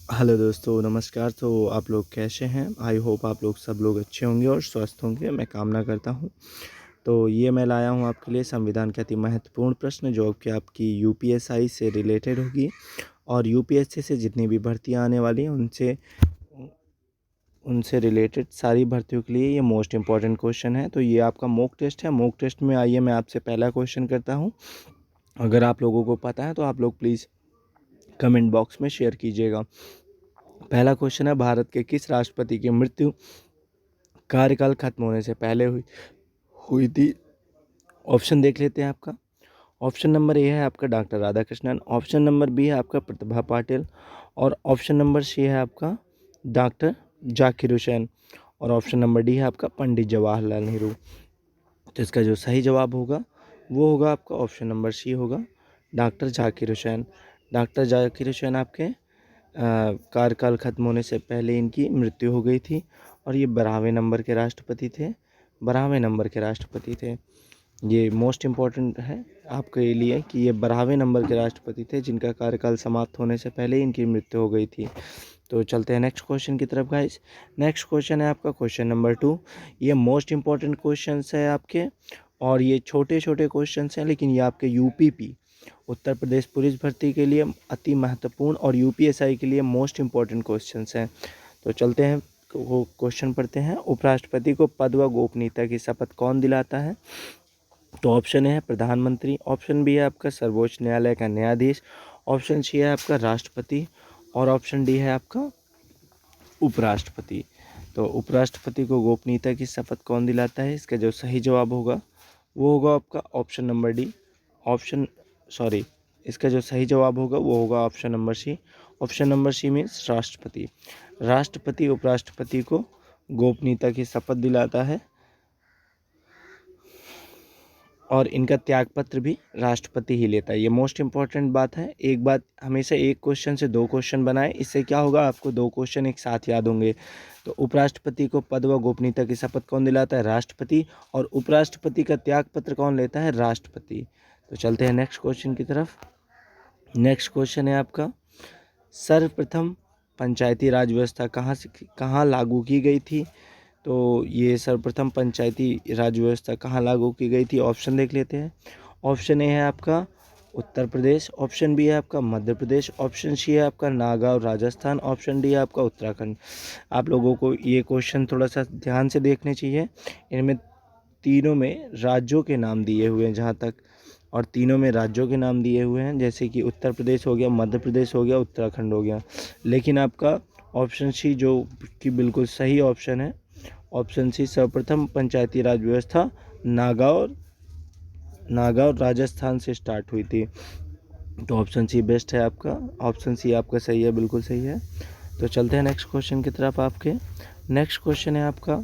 Hello दोस्तों, नमस्कार। तो आप लोग कैसे हैं? आई होप आप लोग सब लोग अच्छे होंगे और स्वस्थ होंगे, मैं कामना करता हूं। तो ये मैं लाया हूं आपके लिए संविधान के अति महत्वपूर्ण प्रश्न, जो कि आपकी यूपीएसआई से रिलेटेड होगी। और यूपीएससी से जितनी भी भर्तियां आने वाली हैं उनसे उनसे रिलेटेड सारी भर्तियों के लिए ये मोस्ट इंपॉर्टेंट क्वेश्चन है। तो ये आपका मॉक टेस्ट है। मॉक टेस्ट में आइए मैं आपसे पहला क्वेश्चन करता हूँ। अगर आप लोगों को पता है तो आप लोग प्लीज़ कमेंट बॉक्स में शेयर कीजिएगा। पहला क्वेश्चन है, भारत के किस राष्ट्रपति की मृत्यु कार्यकाल खत्म होने से पहले हुई हुई थी? ऑप्शन देख लेते हैं आपका। ऑप्शन नंबर ए है आपका doctor Radhakrishnan, option number b है आपका प्रतिभा पाटिल, और ऑप्शन नंबर सी है आपका डॉक्टर जाकिर हुसैन, और ऑप्शन नंबर डी है आपका पंडित जवाहरलाल नेहरू। तो इसका जो सही जवाब होगा वो होगा आपका ऑप्शन नंबर सी होगा, डॉक्टर जाकिर हुसैन। डॉक्टर जाकिर हुसैन आपके कार्यकाल खत्म होने से पहले इनकी मृत्यु हो गई थी, और ये 12वें नंबर के राष्ट्रपति थे। 12वें नंबर के राष्ट्रपति थे। ये मोस्ट इम्पॉर्टेंट है आपके लिए कि ये 12वें नंबर के राष्ट्रपति थे जिनका कार्यकाल समाप्त होने से पहले इनकी मृत्यु हो गई थी। तो चलते हैं नेक्स्ट क्वेश्चन की तरफ गाइस। नेक्स्ट क्वेश्चन है आपका क्वेश्चन नंबर 2। ये मोस्ट इम्पॉर्टेंट क्वेश्चन है आपके, और ये छोटे छोटे क्वेश्चन हैं, लेकिन ये आपके यूपीपी उत्तर प्रदेश पुलिस भर्ती के लिए अति महत्वपूर्ण और यूपीएसआई के लिए मोस्ट इम्पॉर्टेंट क्वेश्चंस हैं। तो चलते हैं क्वेश्चन पढ़ते हैं। उपराष्ट्रपति को पद व गोपनीयता की शपथ कौन दिलाता है? तो ऑप्शन ए है प्रधानमंत्री, ऑप्शन बी है आपका सर्वोच्च न्यायालय का न्यायाधीश, ऑप्शन सी है आपका राष्ट्रपति, और ऑप्शन डी है आपका उपराष्ट्रपति। तो उपराष्ट्रपति को गोपनीयता की शपथ कौन दिलाता है? इसका जो सही जवाब होगा वो होगा आपका option number D. Option sorry इसका जो सही जवाब होगा वो होगा option number C. Option number C means राष्ट्रपति। राष्ट्रपति उपराष्ट्रपति को गोपनीयता की शपथ दिलाता है, और इनका त्यागपत्र भी राष्ट्रपति ही लेता है। ये मोस्ट इंपॉर्टेंट बात है। एक बात हमेशा, एक क्वेश्चन से दो क्वेश्चन बनाए, इससे क्या होगा आपको दो क्वेश्चन एक साथ याद होंगे। तो उपराष्ट्रपति को पद व गोपनीयता की शपथ कौन दिलाता है? राष्ट्रपति। और उपराष्ट्रपति का त्यागपत्र कौन लेता है? राष्ट्रपति। तो चलते हैं नेक्स्ट क्वेश्चन की तरफ। नेक्स्ट क्वेश्चन है आपका, सर्वप्रथम पंचायती राज व्यवस्था कहाँ लागू की गई थी? तो ये सर्वप्रथम पंचायती राज व्यवस्था कहाँ लागू की गई थी? ऑप्शन देख लेते हैं। ऑप्शन ए है आपका उत्तर प्रदेश, ऑप्शन बी है आपका मध्य प्रदेश, ऑप्शन सी है आपका नागांव राजस्थान, ऑप्शन डी है आपका उत्तराखंड। आप लोगों को ये क्वेश्चन थोड़ा सा ध्यान से देखने चाहिए। इनमें तीनों में राज्यों के नाम दिए हुए हैं जहाँ तक, और तीनों में राज्यों के नाम दिए हुए हैं, जैसे कि उत्तर प्रदेश हो गया, मध्य प्रदेश हो गया, उत्तराखंड हो गया। लेकिन आपका ऑप्शन सी जो कि बिल्कुल सही ऑप्शन है, ऑप्शन सी सर्वप्रथम पंचायती राज व्यवस्था नागांव राजस्थान से स्टार्ट हुई थी। तो ऑप्शन सी बेस्ट है आपका, ऑप्शन सी आपका सही है, बिल्कुल सही है। तो चलते हैं नेक्स्ट क्वेश्चन की तरफ आपके। नेक्स्ट क्वेश्चन है आपका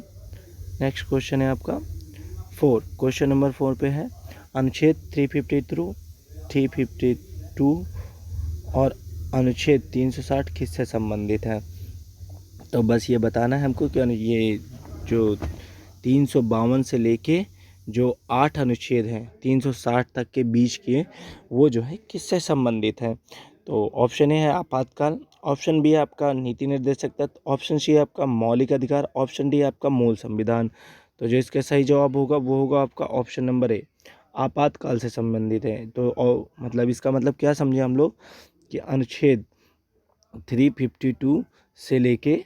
4। क्वेश्चन नंबर 4 पे है, अनुच्छेद 352 और अनुच्छेद 360 किससे संबंधित है? तो बस ये बताना है हमको कि ये जो 352 से लेके जो 8 अनुच्छेद हैं 360 तक के बीच के, वो जो है किससे संबंधित है? तो ऑप्शन ए है आपातकाल, ऑप्शन बी है आपका नीति निर्देशक तत्व, ऑप्शन सी है आपका मौलिक अधिकार, ऑप्शन डी है आपका मूल संविधान। तो जो इसका सही जवाब होगा वो होगा आपका ऑप्शन नंबर ए, आपातकाल से संबंधित है। तो मतलब इसका मतलब क्या समझे हम लोग कि अनुच्छेद 352 से लेके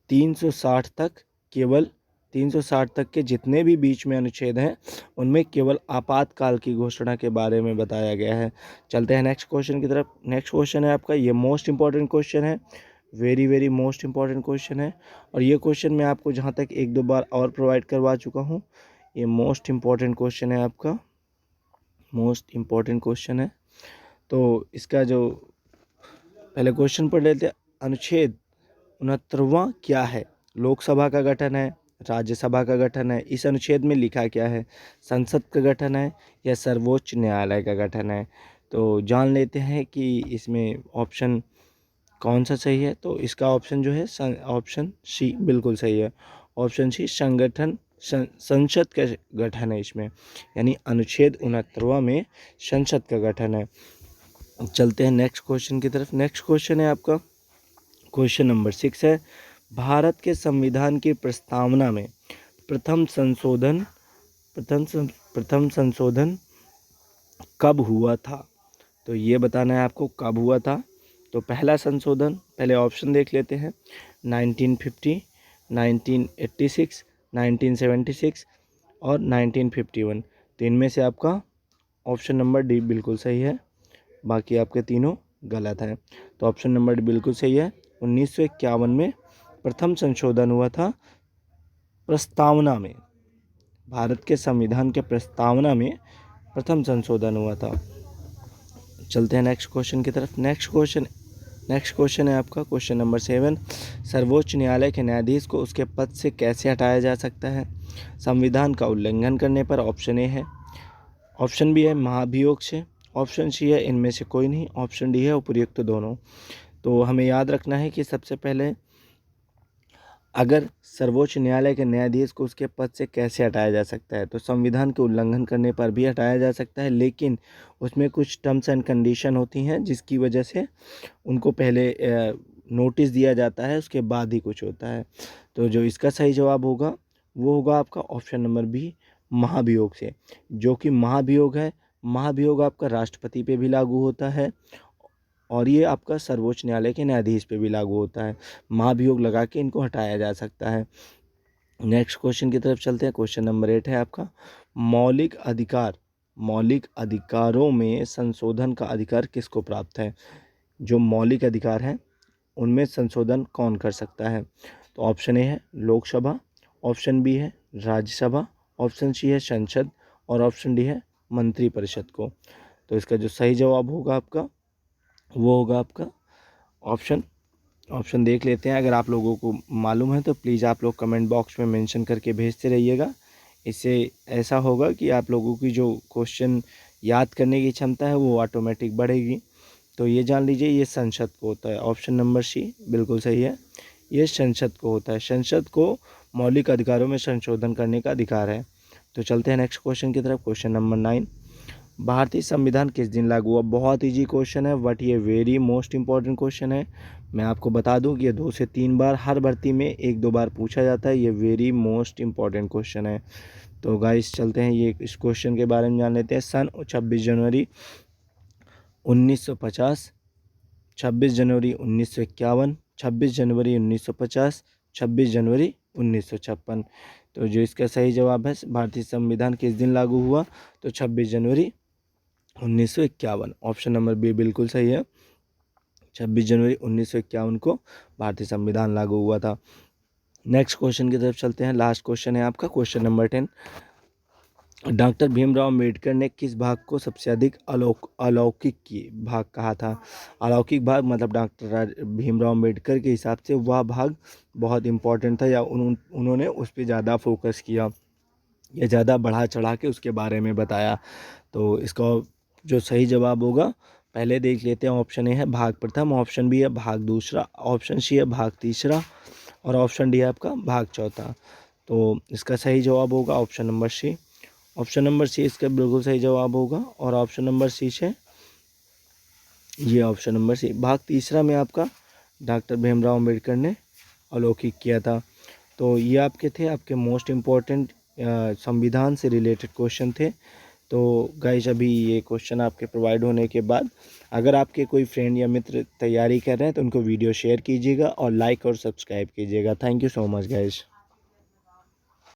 360 तक, केवल 360 तक के जितने भी बीच में अनुच्छेद हैं उनमें केवल आपातकाल की घोषणा के बारे में बताया गया है। चलते हैं नेक्स्ट क्वेश्चन की तरफ। नेक्स्ट क्वेश्चन है आपका, ये मोस्ट इंपॉर्टेंट क्वेश्चन है, very very most important question है। और ये क्वेश्चन मैं आपको जहाँ तक एक दो बार और प्रोवाइड करवा चुका हूँ। ये मोस्ट इंपॉर्टेंट क्वेश्चन है आपका, मोस्ट इंपॉर्टेंट क्वेश्चन है। तो इसका जो पहले क्वेश्चन पढ़ लेते हैं। अनुच्छेद 69वां क्या है? लोकसभा का गठन है, राज्यसभा का गठन है, इस अनुच्छेद में लिखा क्या है? संसद का गठन है या सर्वोच्च न्यायालय का गठन है? तो जान लेते हैं कि इसमें ऑप्शन कौन सा सही है। तो इसका ऑप्शन जो है ऑप्शन सी बिल्कुल सही है। ऑप्शन सी संसद का गठन है इसमें, यानी अनुच्छेद 69वां में संसद का गठन है। चलते हैं नेक्स्ट क्वेश्चन की तरफ। नेक्स्ट क्वेश्चन है आपका, क्वेश्चन नंबर 6 है, भारत के संविधान की प्रस्तावना में प्रथम संशोधन कब हुआ था? तो ये बताना है आपको कब हुआ था। तो पहला संशोधन, पहले ऑप्शन देख लेते हैं, 1950, 1986, 1976 और 1951। तो इनमें से आपका ऑप्शन नंबर डी बिल्कुल सही है, बाकी आपके तीनों गलत हैं। तो ऑप्शन नंबर डी बिल्कुल सही है। 1951 में प्रथम संशोधन हुआ था प्रस्तावना में, भारत के संविधान के प्रस्तावना में प्रथम संशोधन हुआ था। चलते हैं नेक्स्ट क्वेश्चन की तरफ। नेक्स्ट क्वेश्चन है आपका क्वेश्चन नंबर 7, सर्वोच्च न्यायालय के न्यायाधीश को उसके पद से कैसे हटाया जा सकता है? संविधान का उल्लंघन करने पर। ऑप्शन ए है, ऑप्शन बी है महाभियोग से, ऑप्शन सी है इनमें से कोई नहीं, ऑप्शन डी है उपयुक्त दोनों। तो हमें याद रखना है कि सबसे पहले अगर सर्वोच्च न्यायालय के न्यायाधीश को उसके पद से कैसे हटाया जा सकता है, तो संविधान के उल्लंघन करने पर भी हटाया जा सकता है, लेकिन उसमें कुछ टर्म्स एंड कंडीशन होती हैं जिसकी वजह से उनको पहले नोटिस दिया जाता है, उसके बाद ही कुछ होता है। तो जो इसका सही जवाब होगा वो होगा आपका ऑप्शन नंबर बी, महाभियोग से। जो कि महाभियोग है, महाभियोग आपका राष्ट्रपति पे भी लागू होता है और ये आपका सर्वोच्च न्यायालय के न्यायाधीश पे भी लागू होता है। महाभियोग लगा के इनको हटाया जा सकता है। नेक्स्ट क्वेश्चन की तरफ चलते हैं। क्वेश्चन नंबर 8 है आपका, मौलिक अधिकारों में संशोधन का अधिकार किसको प्राप्त है? जो मौलिक अधिकार हैं उनमें संशोधन कौन कर सकता है? तो ऑप्शन ए है लोकसभा, ऑप्शन बी है राज्यसभा, ऑप्शन सी है संसद और ऑप्शन डी है मंत्रिपरिषद को। तो इसका जो सही जवाब होगा आपका वो होगा आपका ऑप्शन देख लेते हैं। अगर आप लोगों को मालूम है तो प्लीज़ आप लोग कमेंट बॉक्स में मेंशन करके भेजते रहिएगा। इससे ऐसा होगा कि आप लोगों की जो क्वेश्चन याद करने की क्षमता है वो ऑटोमेटिक बढ़ेगी। तो ये जान लीजिए, ये संसद को होता है। ऑप्शन नंबर सी बिल्कुल सही है, ये संसद को होता है। संसद को मौलिक अधिकारों में संशोधन करने का अधिकार है। तो चलते हैं नेक्स्ट क्वेश्चन की तरफ। क्वेश्चन नंबर 9, भारतीय संविधान किस दिन लागू हुआ? बहुत इजी क्वेश्चन है बट ये वेरी मोस्ट इंपॉर्टेंट क्वेश्चन है। मैं आपको बता दूं कि ये 2 से 3 बार हर भर्ती में 1-2 बार पूछा जाता है। ये वेरी मोस्ट इंपॉर्टेंट क्वेश्चन है। तो गाइस चलते हैं ये इस क्वेश्चन के बारे में जान लेते हैं। सन 26 जनवरी 1950, 26 जनवरी 1951, 26 जनवरी 1950, 26 जनवरी 1956। तो जो इसका सही जवाब है, भारतीय संविधान किस दिन लागू हुआ? तो 26 जनवरी 1951। ऑप्शन नंबर बी बिल्कुल सही है, 26 जनवरी 1951 को भारतीय संविधान लागू हुआ था। नेक्स्ट क्वेश्चन की तरफ चलते हैं। लास्ट क्वेश्चन है आपका question number 10, doctor Bhimrao Ambedkar ने किस भाग को सबसे अधिक अलौकिक भाग कहा था? अलौकिक भाग मतलब डॉक्टर भीमराव अम्बेडकर के हिसाब से वह भाग बहुत इम्पोर्टेंट था या उन्होंने उस पर ज़्यादा फोकस किया या ज़्यादा बढ़ा चढ़ा के उसके बारे में बताया। तो इसका जो सही जवाब होगा पहले देख लेते हैं। ऑप्शन ए है भाग प्रथम, ऑप्शन बी है भाग दूसरा, ऑप्शन सी है भाग तीसरा और ऑप्शन डी है आपका भाग चौथा। तो इसका सही जवाब होगा option number C. Option number C इसका बिल्कुल सही जवाब होगा और ऑप्शन नंबर सी से ये ऑप्शन नंबर सी भाग तीसरा में आपका डॉक्टर भीमराव अम्बेडकर ने अलौकिक किया था। तो ये आपके थे आपके मोस्ट इम्पॉर्टेंट संविधान से रिलेटेड क्वेश्चन थे। तो गाइस अभी ये क्वेश्चन आपके प्रोवाइड होने के बाद अगर आपके कोई फ्रेंड या मित्र तैयारी कर रहे हैं तो उनको वीडियो शेयर कीजिएगा और लाइक और सब्सक्राइब कीजिएगा। Thank you so much guys.